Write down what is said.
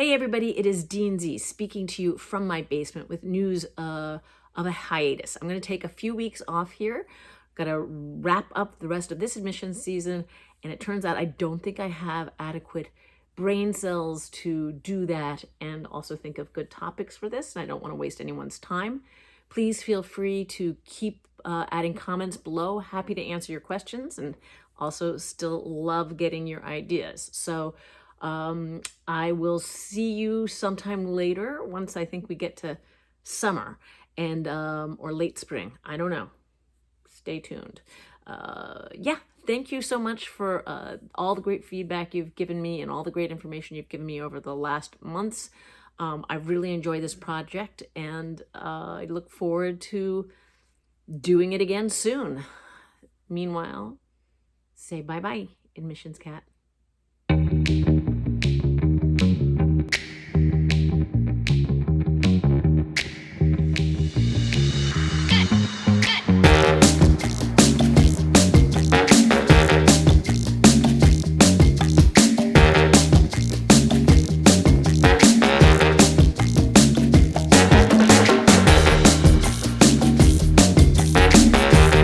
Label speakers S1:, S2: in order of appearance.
S1: Hey everybody, it is Dean Z speaking to you from my basement with news of a hiatus. I'm going to take a few weeks off here. Got to wrap up the rest of this admissions season, and it turns out I don't think I have adequate brain cells to do that and also think of good topics for this, and I don't want to waste anyone's time. Please feel free to keep adding comments below. Happy to answer your questions, and also still love getting your ideas. So I will see you sometime later once I think we get to summer and or late spring. I don't know. Stay tuned. Yeah, thank you so much for all the great feedback you've given me and all the great information you've given me over the last months. I really enjoy this project, and I look forward to doing it again soon. Meanwhile, say bye-bye, Admissions Cat.